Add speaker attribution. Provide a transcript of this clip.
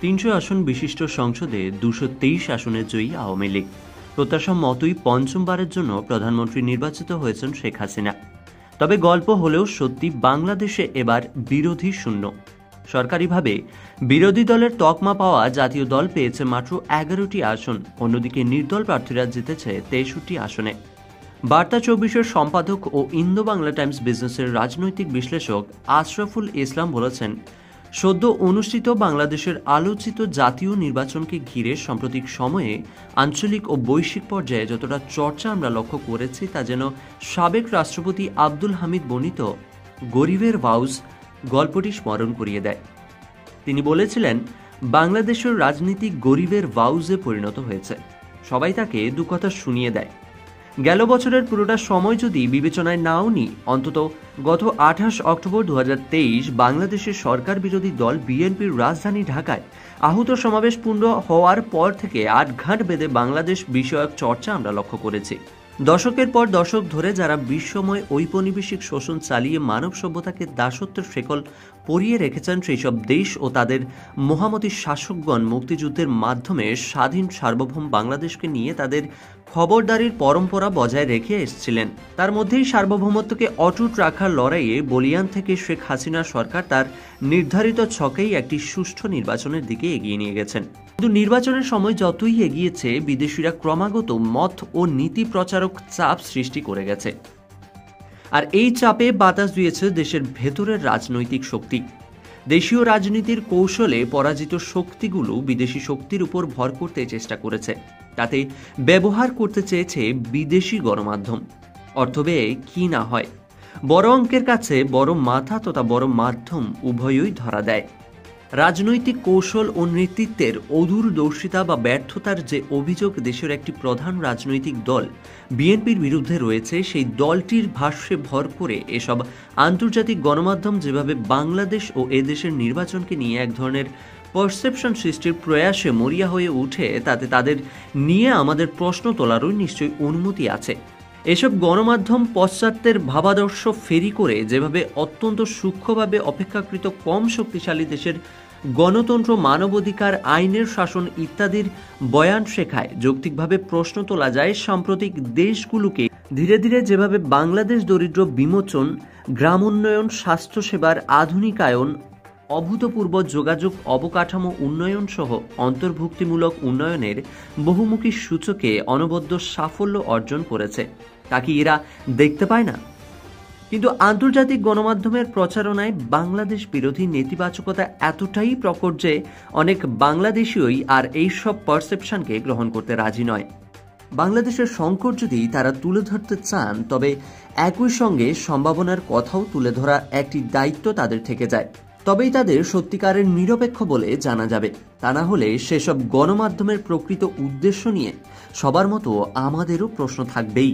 Speaker 1: 300 আসন বিশিষ্ট সংসদে 223 আসনে জয়ী আওয়ামী লীগ। প্রত্যাশা মতোই পঞ্চমবারের জন্য প্রধানমন্ত্রী নির্বাচিত হয়েছেন শেখ হাসিনা। তবে গল্প হলেও সত্যি বাংলাদেশে এবার বিরোধী শূন্য। সরকারিভাবে বিরোধী দলের তকমা পাওয়া জাতীয় দল পেয়েছে মাত্র 11টি আসন, অন্যদিকে নির্দল প্রার্থীরা জিতেছে 63 আসনে। বার্তা 24-এর সম্পাদক ও ইন্দো বাংলা টাইমস বিজনেসের রাজনৈতিক বিশ্লেষক আশরাফুল ইসলাম বলেছেন, সদ্য অনুষ্ঠিত বাংলাদেশের আলোচিত জাতীয় নির্বাচনকে ঘিরে সাম্প্রতিক সময়ে আঞ্চলিক ও বৈশ্বিক পর্যায়ে যতটা চর্চা আমরা লক্ষ্য করেছি তা যেন সাবেক রাষ্ট্রপতি আব্দুল হামিদ বর্ণিত গরিবের ভাউজ গল্পটি স্মরণ করিয়ে দেয়। তিনি বলেছিলেন, বাংলাদেশের রাজনীতি গরিবের ভাউজে পরিণত হয়েছে। সবাই তাকে দু কথা শুনিয়ে দেয়। গেল বছরের পুরোটা সময় যদি বিবেচনায় নাও নি, অন্তত গত 28 অক্টোবর 2023 বাংলাদেশের সরকার বিরোধী দল বিএনপির রাজধানী ঢাকায় আহত সমাবেশ পূর্ণ হওয়ার পর থেকে 8 ঘাট বেঁধে বাংলাদেশ বিষয়ক চর্চা আমরা লক্ষ্য করেছি। দশকের পর দশক ধরে যারা বিশ্বময় ঔপনিবেশিক শোষণ চালিয়ে মানব সভ্যতাকে দাসত্বের শেকল পরিয়ে রেখেছেন, সেই সব দেশ ও তাদের মহামতি শাসকগণ মুক্তিযুদ্ধের মাধ্যমে স্বাধীন সার্বভৌম বাংলাদেশকে নিয়ে তাদের খবরদারির পরম্পরা বজায় রেখে এসেছিলেন। তার মধ্যেই সার্বভৌমত্বকে অটুট রাখার লড়াইয়ে বলিয়ান থেকে শেখ হাসিনা সরকার তার নির্ধারিত ছকেই একটি সুষ্ঠু নির্বাচনের দিকে এগিয়ে নিয়ে গেছেন। কিন্তু নির্বাচনের সময় যতই এগিয়েছে, বিদেশিরা ক্রমাগত মত ও নীতি প্রচারক চাপ সৃষ্টি করে গেছে। আর এই চাপে বাতাস দিয়েছে দেশের ভেতরের রাজনৈতিক শক্তি। দেশীয় রাজনীতির কৌশলে পরাজিত শক্তিগুলো বিদেশি শক্তির উপর ভর করতে চেষ্টা করেছে। তাতে ব্যবহার করতে চেয়েছে বিদেশি গণমাধ্যম। অর্থ ব্যয়ে কি না হয়, বড় অঙ্কের কাছে বড় মাথা তথা বড় মাধ্যম উভয়ই ধরা দেয়। রাজনৈতিক কৌশল ও নেতৃত্বের অদূরদর্শিতা বা ব্যর্থতার যে অভিযোগ দেশের একটি প্রধান রাজনৈতিক দল বিএনপির বিরুদ্ধে রয়েছে, সেই দলটির ভাষ্যে ভর করে এসব আন্তর্জাতিক গণমাধ্যম যেভাবে বাংলাদেশ ও এদেশের নির্বাচনকে নিয়ে এক ধরনের পারসেপশন সৃষ্টির প্রয়াসে মরিয়া হয়ে উঠে, তাতে তাদের নিয়ে আমাদের প্রশ্ন তোলারও নিশ্চয়ই অনুমতি আছে। এসব গণমাধ্যম পাশ্চাত্যের ভাবাদর্শ ফেরি করে যেভাবে অত্যন্ত সূক্ষ্মভাবে অপেক্ষাকৃত কম শক্তিশালী দেশের গণতন্ত্র, মানবাধিকার, আইনের শাসন ইত্যাদির বয়ান শেখায়, যৌক্তিকভাবে প্রশ্ন তোলা যায় সাম্প্রতিক দেশগুলোকে ধীরে ধীরে যেভাবে বাংলাদেশ দরিদ্র বিমোচন, গ্রামোন্নয়ন, স্বাস্থ্যসেবার আধুনিকায়ন, অভূতপূর্ব যোগাযোগ অবকাঠামো উন্নয়ন সহ অন্তর্ভুক্তিমূলক উন্নয়নের বহুমুখী সূচকে অনবদ্য সাফল্য অর্জন করেছে, তা কি এরা দেখতে পায় না? কিন্তু আন্তর্জাতিক গণমাধ্যমের প্রচারণায় বাংলাদেশ বিরোধী নেতিবাচকতা এতটাই প্রকট যে অনেক বাংলাদেশীই আর এইসব পারসেপশনকে গ্রহণ করতে রাজি নয়। বাংলাদেশের সংকট যদি তারা তুলে ধরতে চান, তবে একই সঙ্গে সম্ভাবনার কথাও তুলে ধরা একটি দায়িত্ব তাদের থেকে যায়। তবেই তাদের সত্যিকারের নিরপেক্ষ বলে জানা যাবে। তা না হলে সেসব গণমাধ্যমের প্রকৃত উদ্দেশ্য নিয়ে সবার মতো আমাদেরও প্রশ্ন থাকবেই।